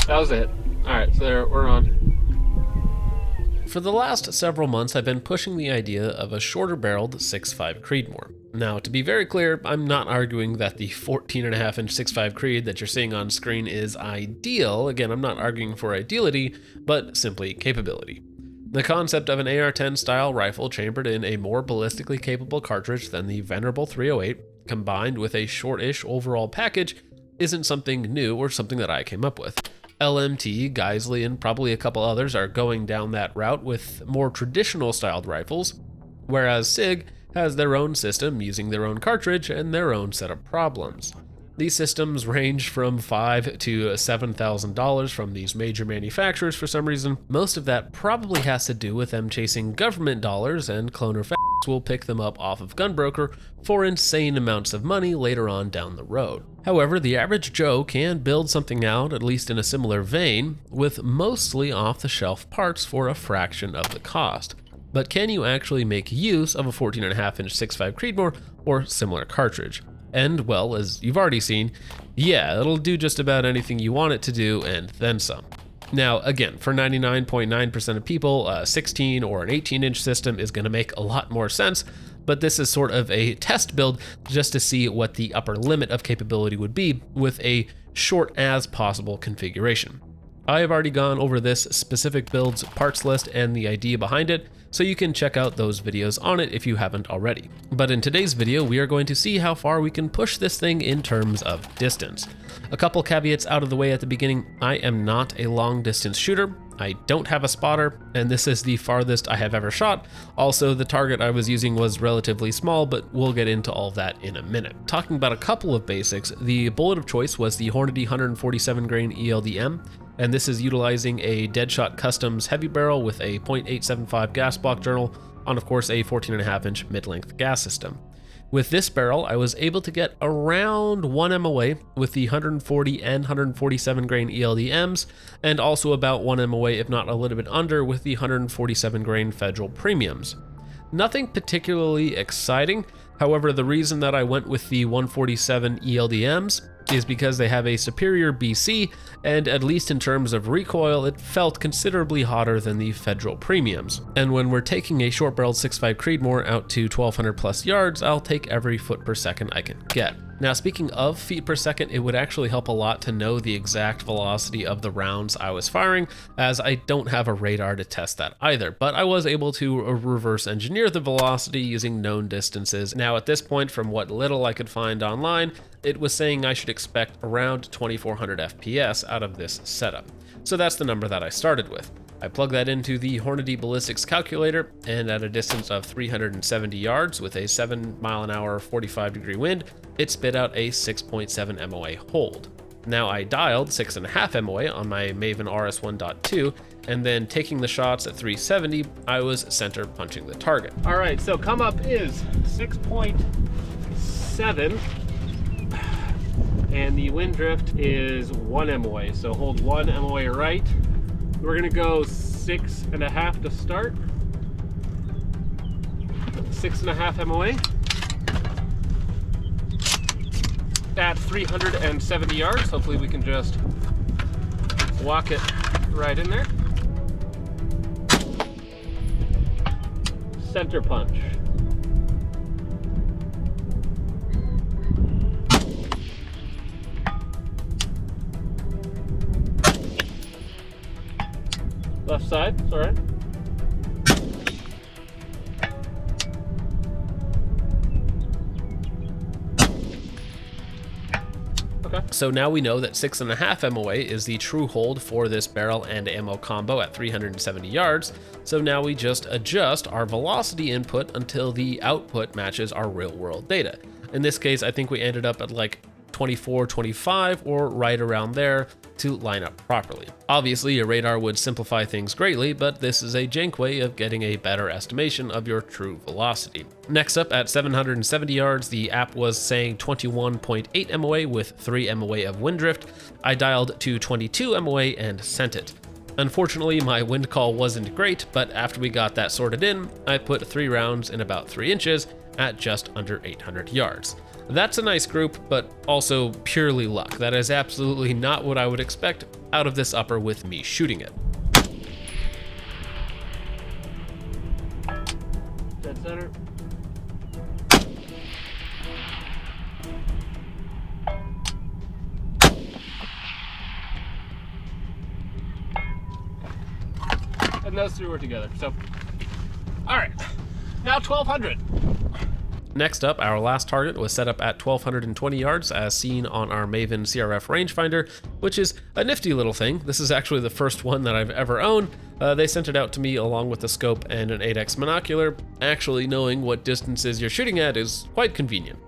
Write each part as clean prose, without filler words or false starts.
That was it. Alright, so there, we're on. For the last several months, I've been pushing the idea of a shorter barreled 6.5 Creedmoor. Now, to be very clear, I'm not arguing that the 14.5 inch 6.5 Creed that you're seeing on screen is ideal. Again, I'm not arguing for ideality, but simply capability. The concept of an AR-10 style rifle chambered in a more ballistically capable cartridge than the venerable 308, combined with a shortish overall package, isn't something new or something that I came up with. LMT, Geisley, and probably a couple others are going down that route with more traditional styled rifles, whereas SIG has their own system using their own cartridge and their own set of problems. These systems range from $5,000 to $7,000 from these major manufacturers for some reason. Most of that probably has to do with them chasing government dollars, and cloner will pick them up off of Gunbroker for insane amounts of money later on down the road. However, the average Joe can build something out, at least in a similar vein, with mostly off-the-shelf parts for a fraction of the cost. But can you actually make use of a 14.5 inch 6.5 Creedmoor or similar cartridge? And, well, as you've already seen, yeah, it'll do just about anything you want it to do and then some. Now, again, for 99.9% of people, a 16 or an 18-inch system is going to make a lot more sense, but this is sort of a test build just to see what the upper limit of capability would be with a short as possible configuration. I have already gone over this specific build's parts list and the idea behind it, so you can check out those videos on it if you haven't already. But in today's video, we are going to see how far we can push this thing in terms of distance. A couple caveats out of the way at the beginning: I am not a long distance shooter, I don't have a spotter, and this is the farthest I have ever shot. Also, the target I was using was relatively small, but we'll get into all that in a minute. Talking about a couple of basics, the bullet of choice was the Hornady 147 grain ELDM, and this is utilizing a Deadshot Customs heavy barrel with a .875 gas block journal on, of course, a 14.5 inch mid-length gas system. With this barrel, I was able to get around 1 MOA with the 140 and 147 grain ELDMs, and also about 1 MOA, if not a little bit under, with the 147 grain Federal Premiums. Nothing particularly exciting. However, the reason that I went with the 147 ELDMs is because they have a superior BC, and at least in terms of recoil, it felt considerably hotter than the Federal Premiums. And when we're taking a short-barreled 6.5 Creedmoor out to 1,200 plus yards, I'll take every foot per second I can get. Now, speaking of feet per second, it would actually help a lot to know the exact velocity of the rounds I was firing, as I don't have a radar to test that either, but I was able to reverse engineer the velocity using known distances. Now, at this point, from what little I could find online, it was saying I should expect around 2400 FPS out of this setup. So that's the number that I started with. I plugged that into the Hornady Ballistics calculator, and at a distance of 370 yards with a 7 mile an hour, 45 degree wind, it spit out a 6.7 MOA hold. Now I dialed 6.5 MOA on my Maven RS1.2, and then taking the shots at 370, I was center punching the target. All right, so come up is 6.7, and the wind drift is 1 MOA, so hold 1 MOA right. We're gonna go 6.5 to start. 6.5 MOA. At 370 yards. Hopefully we can just walk it right in there. Center punch. Left side, it's all right. Okay. So now we know that 6.5 MOA is the true hold for this barrel and ammo combo at 370 yards. So now we just adjust our velocity input until the output matches our real world data. In this case, I think we ended up at like 24, 25, or right around there to line up properly. Obviously, your radar would simplify things greatly, but this is a jank way of getting a better estimation of your true velocity. Next up, at 770 yards, the app was saying 21.8 MOA with 3 MOA of wind drift. I dialed to 22 MOA and sent it. Unfortunately, my wind call wasn't great, but after we got that sorted in, I put 3 rounds in about 3 inches, at just under 800 yards. That's a nice group, but also purely luck. That is absolutely not what I would expect out of this upper with me shooting it. Dead center. And those three were together. So, all right, now 1,200. Next up, our last target was set up at 1,220 yards as seen on our Maven CRF rangefinder, which is a nifty little thing. This is actually the first one that I've ever owned. They sent it out to me along with the scope and an 8x monocular. Actually knowing what distances you're shooting at is quite convenient.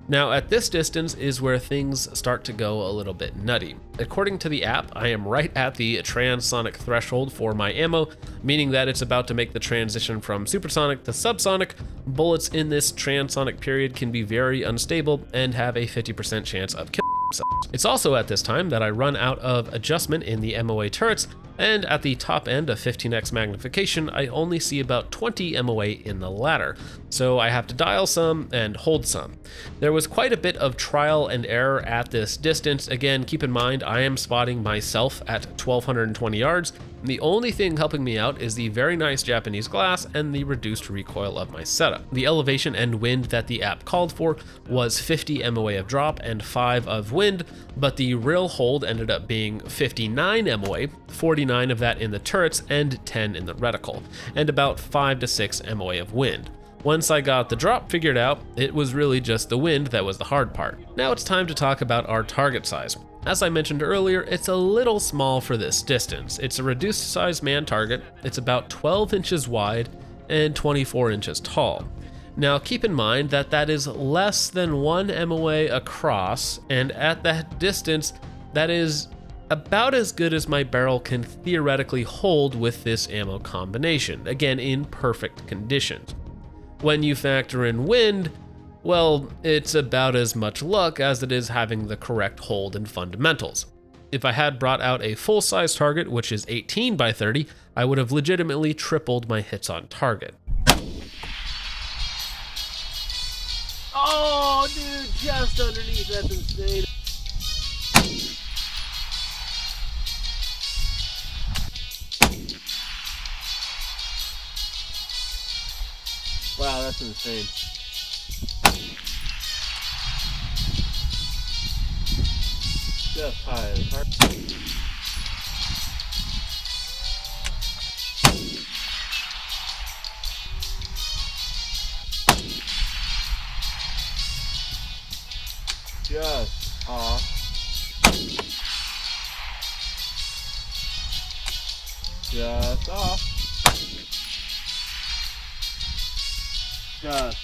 Now at this distance is where things start to go a little bit nutty. According to the app, I am right at the transonic threshold for my ammo, meaning that it's about to make the transition from supersonic to subsonic. Bullets in this transonic period can be very unstable and have a 50% chance of killing themselves. It's also at this time that I run out of adjustment in the MOA turrets, and at the top end of 15x magnification, I only see about 20 MOA in the latter, so I have to dial some and hold some. There was quite a bit of trial and error at this distance. Again, keep in mind, I am spotting myself at 1,220 yards. The only thing helping me out is the very nice Japanese glass and the reduced recoil of my setup. The elevation and wind that the app called for was 50 MOA of drop and 5 of wind, but the real hold ended up being 59 MOA, 49 of that in the turrets and 10 in the reticle, and about 5 to 6 MOA of wind. Once I got the drop figured out, it was really just the wind that was the hard part. Now it's time to talk about our target size. As I mentioned earlier, it's a little small for this distance. It's a reduced size man target, it's about 12 inches wide and 24 inches tall. Now keep in mind that that is less than 1 MOA across, and at that distance, that is about as good as my barrel can theoretically hold with this ammo combination, again in perfect conditions. When you factor in wind, well, it's about as much luck as it is having the correct hold and fundamentals. If I had brought out a full-size target, which is 18 by 30, I would have legitimately tripled my hits on target. Oh, dude, just underneath. That's insane. Wow, that's insane. Just high as hard. Just off. Just off. Just.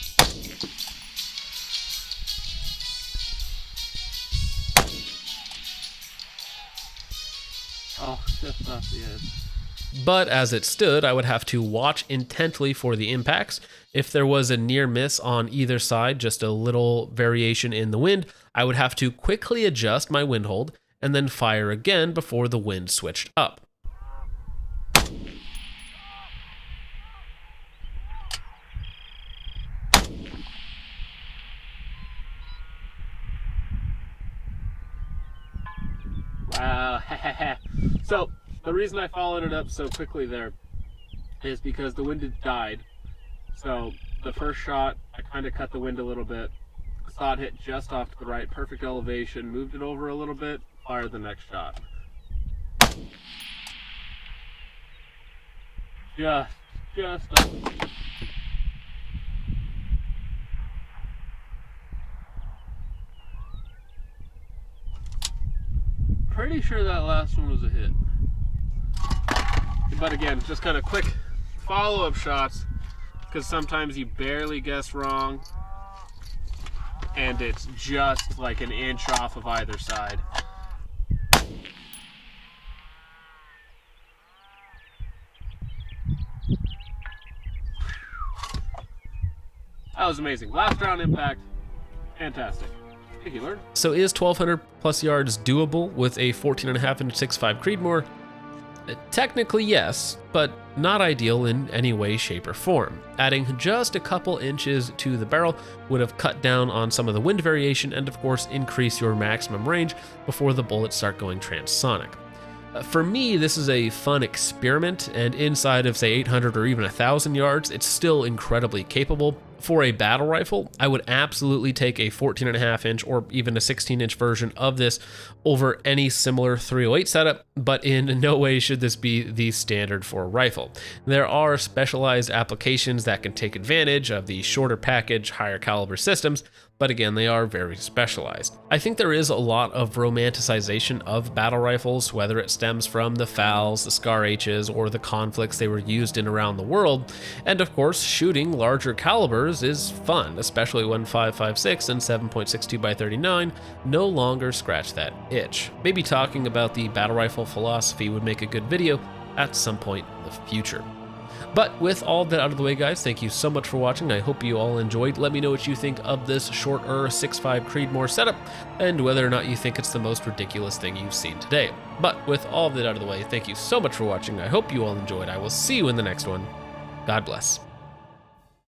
Oh, just off the edge. But as it stood, I would have to watch intently for the impacts. If there was a near miss on either side, just a little variation in the wind, I would have to quickly adjust my wind hold and then fire again before the wind switched up. Wow. So the reason I followed it up so quickly there is because the wind had died. So the first shot, I kind of cut the wind a little bit, saw it hit just off to the right, perfect elevation, moved it over a little bit, fired the next shot. Just pretty sure that last one was a hit. But again, just kind of quick follow-up shots, because sometimes you barely guess wrong and it's just like an inch off of either side. That was amazing. Last round impact, fantastic. Thank you, Lord. So is 1,200 plus yards doable with a 14.5 inch 6.5 Creedmoor? Technically yes, but not ideal in any way, shape, or form. Adding just a couple inches to the barrel would have cut down on some of the wind variation and of course increase your maximum range before the bullets start going transonic. For me, this is a fun experiment, and inside of say 800 or even 1,000 yards, it's still incredibly capable. For a battle rifle, I would absolutely take a 14.5 inch or even a 16-inch version of this over any similar 308 setup, but in no way should this be the standard for a rifle. There are specialized applications that can take advantage of the shorter package, higher caliber systems, but again, they are very specialized. I think there is a lot of romanticization of battle rifles, whether it stems from the FALs, the SCAR H's, or the conflicts they were used in around the world. And of course, shooting larger calibers is fun, especially when 5.56 and 7.62x39 no longer scratch that itch. Maybe talking about the battle rifle philosophy would make a good video at some point in the future. But with all that out of the way, guys, thank you so much for watching. I hope you all enjoyed. Let me know what you think of this shorter 6.5 Creedmoor setup and whether or not you think it's the most ridiculous thing you've seen today. But with all that out of the way, thank you so much for watching. I hope you all enjoyed. I will see you in the next one. God bless.